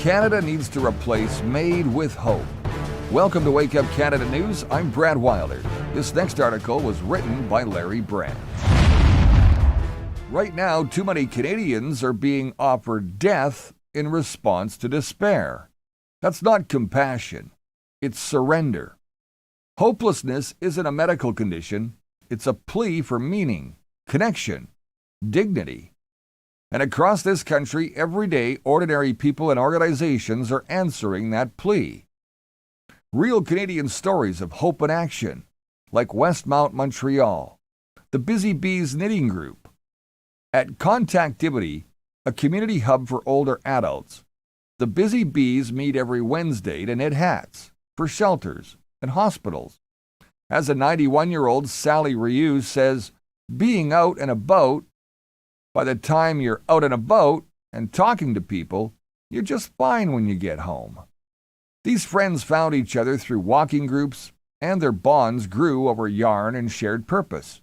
Canada needs to replace MAiD with hope. Welcome to Wake Up Canada News. I'm Brad Wilder. This next article was written by Larry Brandt. Right now, too many Canadians are being offered death in response to despair. That's not compassion. It's surrender. Hopelessness isn't a medical condition. It's a plea for meaning, connection, dignity. And across this country, every day, ordinary people and organizations are answering that plea. Real Canadian stories of hope and action, like Westmount, Montreal, the Busy Bees Knitting Group. At Contactivity, a community hub for older adults, the Busy Bees meet every Wednesday to knit hats for shelters and hospitals. As a 91-year-old Sally Ryu says, being out and about, by the time you're out and about and talking to people, you're just fine when you get home. These friends found each other through walking groups, and their bonds grew over yarn and shared purpose.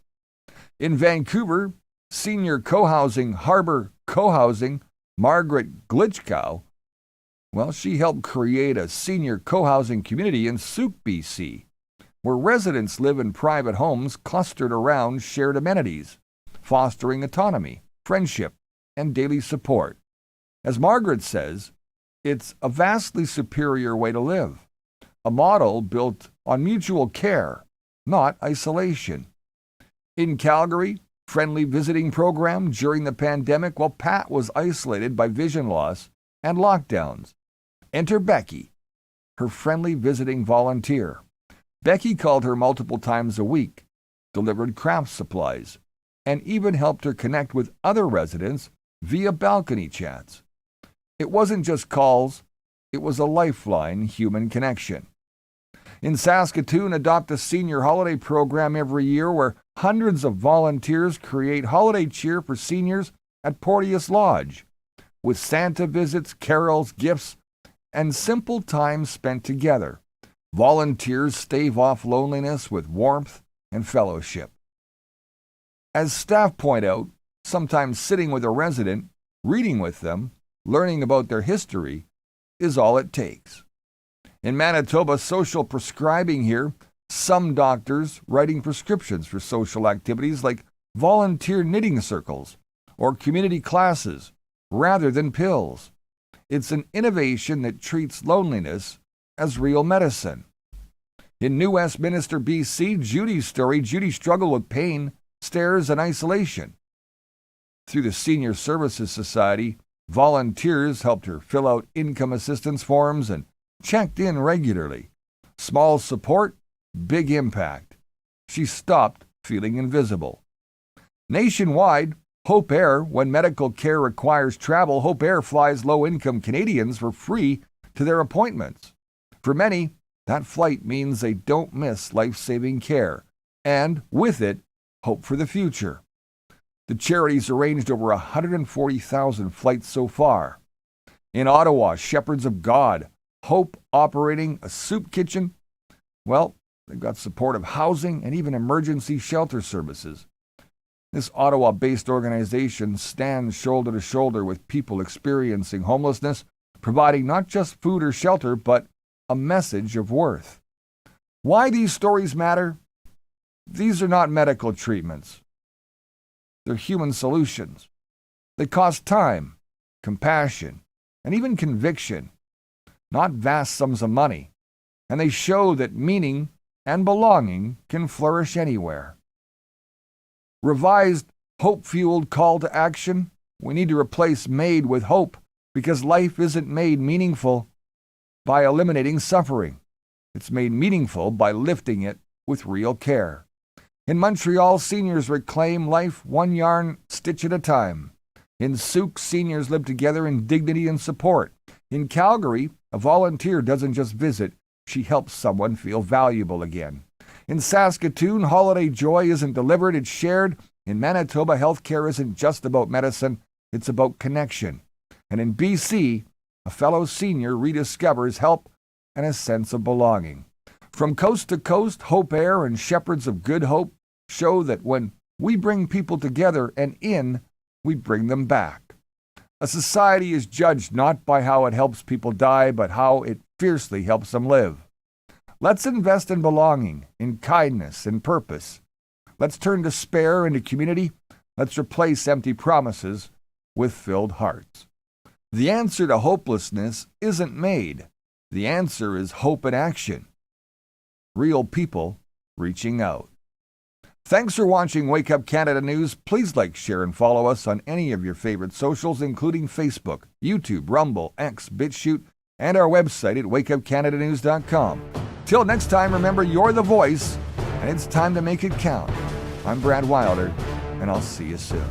In Vancouver, senior co-housing Harbor Co-housing Margaret Glitchkow, she helped create a senior co-housing community in Souk, BC, where residents live in private homes clustered around shared amenities, fostering autonomy, friendship, and daily support. As Margaret says, it's a vastly superior way to live, a model built on mutual care, not isolation. In Calgary, friendly visiting program during the pandemic while Pat was isolated by vision loss and lockdowns. Enter Becky, her friendly visiting volunteer. Becky called her multiple times a week, delivered craft supplies, and even helped her connect with other residents via balcony chats. It wasn't just calls, it was a lifeline human connection. In Saskatoon, adopt a senior holiday program every year where hundreds of volunteers create holiday cheer for seniors at Porteous Lodge, with Santa visits, carols, gifts, and simple time spent together. Volunteers stave off loneliness with warmth and fellowship. As staff point out, sometimes sitting with a resident, reading with them, learning about their history, is all it takes. In Manitoba, social prescribing here, some doctors writing prescriptions for social activities like volunteer knitting circles or community classes rather than pills. It's an innovation that treats loneliness as real medicine. In New Westminster, BC, Judy's story, Judy struggled with pain, stares, and isolation. Through the Senior Services Society, volunteers helped her fill out income assistance forms and checked in regularly. Small support, big impact. She stopped feeling invisible. Nationwide, Hope Air, when medical care requires travel, Hope Air flies low-income Canadians for free to their appointments. For many, that flight means they don't miss life-saving care, and with it, hope for the future. The charity's arranged over 140,000 flights so far. In Ottawa, Shepherds of God, Hope operating a soup kitchen. They've got supportive housing and even emergency shelter services. This Ottawa-based organization stands shoulder to shoulder with people experiencing homelessness, providing not just food or shelter, but a message of worth. Why these stories matter? These are not medical treatments. They're human solutions. They cost time, compassion, and even conviction, not vast sums of money. And they show that meaning and belonging can flourish anywhere. Revised, hope-fueled call to action. We need to replace MAiD with hope because life isn't made meaningful by eliminating suffering. It's made meaningful by lifting it with real care. In Montreal, seniors reclaim life one yarn stitch at a time. In Souk, seniors live together in dignity and support. In Calgary, a volunteer doesn't just visit, she helps someone feel valuable again. In Saskatoon, holiday joy isn't delivered, it's shared. In Manitoba, healthcare isn't just about medicine, it's about connection. And in BC, a fellow senior rediscovers help and a sense of belonging. From coast to coast, Hope Air and Shepherds of Good Hope show that when we bring people together and in, we bring them back. A society is judged not by how it helps people die, but how it fiercely helps them live. Let's invest in belonging, in kindness, in purpose. Let's turn despair into community. Let's replace empty promises with filled hearts. The answer to hopelessness isn't MAiD. The answer is hope in action. Real people reaching out. Thanks for watching Wake Up Canada News. Please like, share, and follow us on any of your favorite socials, including Facebook, YouTube, Rumble, X, BitChute, and our website at wakeupcanadanews.com. Till next time, remember you're the voice, and it's time to make it count. I'm Brad Wilder, and I'll see you soon.